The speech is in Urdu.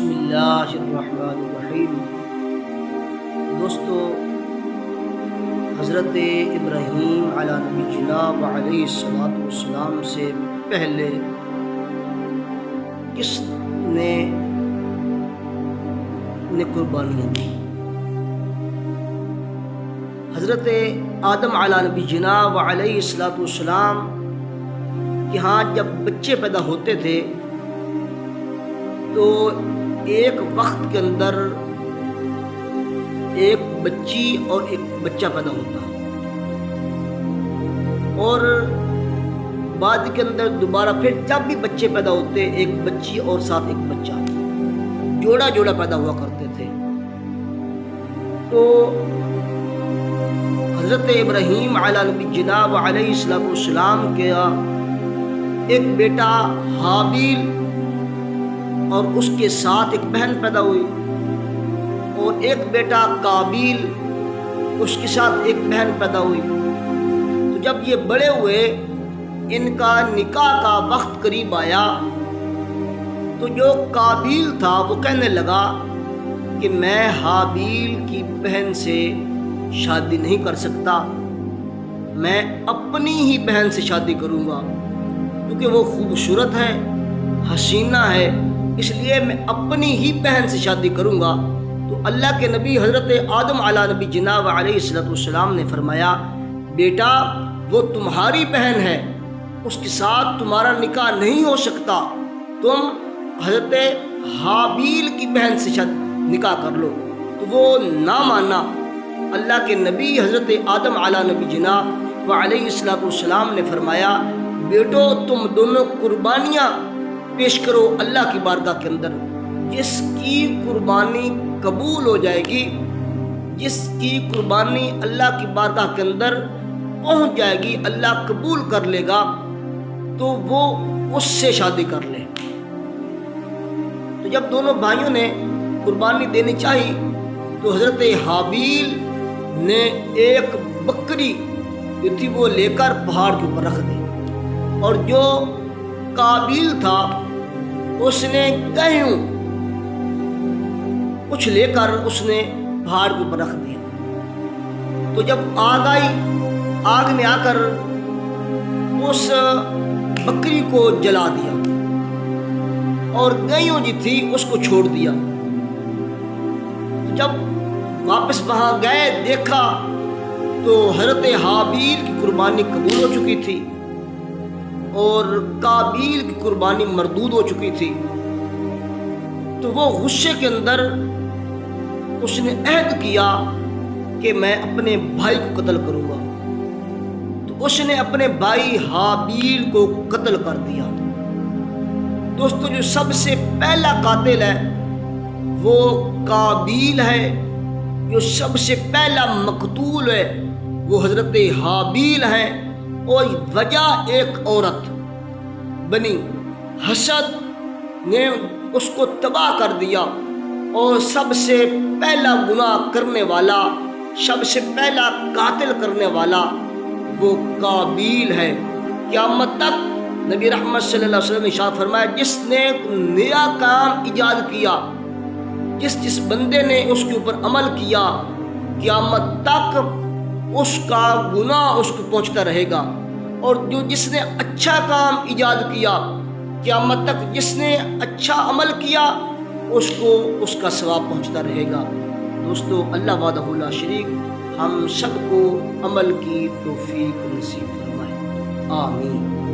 بسم اللہ الرحمن الرحیم۔ دوستو، حضرت ابراہیم علیہ نبی جناب علیہ السلام سے پہلے کس نے قربانیاں دی؟ حضرت آدم علیہ نبی جناب علیہ السلام کہ ہاں جب بچے پیدا ہوتے تھے تو ایک وقت کے اندر ایک بچی اور ایک بچہ پیدا ہوتا، اور بعد کے اندر دوبارہ پھر جب بھی بچے پیدا ہوتے ایک بچی اور ساتھ ایک بچہ، جوڑا جوڑا پیدا ہوا کرتے تھے۔ تو حضرت ابراہیم علیہ نبی جناب علیہ السلام کے ایک بیٹا حابیل اور اس کے ساتھ ایک بہن پیدا ہوئی، اور ایک بیٹا قابیل، اس کے ساتھ ایک بہن پیدا ہوئی۔ تو جب یہ بڑے ہوئے، ان کا نکاح کا وقت قریب آیا، تو جو قابیل تھا وہ کہنے لگا کہ میں حابیل کی بہن سے شادی نہیں کر سکتا، میں اپنی ہی بہن سے شادی کروں گا، کیونکہ وہ خوبصورت ہے، حسینہ ہے، اس لیے میں اپنی ہی بہن سے شادی کروں گا۔ تو اللہ کے نبی حضرت آدم علیہ نبی جناب علیہ السلام نے فرمایا، بیٹا وہ تمہاری بہن ہے، اس کے ساتھ تمہارا نکاح نہیں ہو سکتا، تم حضرت حابیل کی بہن سے نکاح کر لو۔ تو وہ نہ مانا۔ اللہ کے نبی حضرت آدم علیہ نبی جناب علیہ السلام نے فرمایا، بیٹو تم دونوں قربانیاں پیش کرو اللہ کی بارگاہ کے اندر، جس کی قربانی قبول ہو جائے گی، جس کی قربانی اللہ کی بارگاہ کے اندر پہنچ جائے گی، اللہ قبول کر لے گا، تو وہ اس سے شادی کر لے۔ تو جب دونوں بھائیوں نے قربانی دینی چاہی تو حضرت حابیل نے ایک بکری جو تھی وہ لے کر پہاڑ کے اوپر رکھ دی، اور جو قابیل تھا اس نے گیہوں کچھ لے کر اس نے پہاڑ کے اوپر رکھ دیا۔ تو جب آگ آئی، آگ نے آ کر اس بکری کو جلا دیا، اور گیہوں جو تھی اس کو چھوڑ دیا۔ جب واپس وہاں گئے، دیکھا تو حضرت حابیل کی قربانی قبول ہو چکی تھی اور قابیل کی قربانی مردود ہو چکی تھی۔ تو وہ غصے کے اندر اس نے عہد کیا کہ میں اپنے بھائی کو قتل کروں گا۔ تو اس نے اپنے بھائی حابیل کو قتل کر دیا۔ دوستو، جو سب سے پہلا قاتل ہے وہ قابیل ہے، جو سب سے پہلا مقتول ہے وہ حضرت حابیل ہے، اور وجہ ایک عورت بنی حسد نے اس کو تباہ کر دیا، اور سب سے پہلا گناہ کرنے والا، سب سے پہلا قاتل کرنے والا وہ قابیل ہے۔ قیامت تک نبی رحمت صلی اللہ علیہ وسلم نے ارشاد فرمایا، جس نے نیا کام ایجاد کیا، جس بندے نے اس کے اوپر عمل کیا، قیامت تک اس کا گناہ اس کو پہنچتا رہے گا، اور جس نے اچھا کام ایجاد کیا، قیامت تک جس نے اچھا عمل کیا اس کو اس کا ثواب پہنچتا رہے گا۔ دوستو، اللہ وحدہ لا شریک ہم سب کو عمل کی توفیق نصیب فرمائے، آمین۔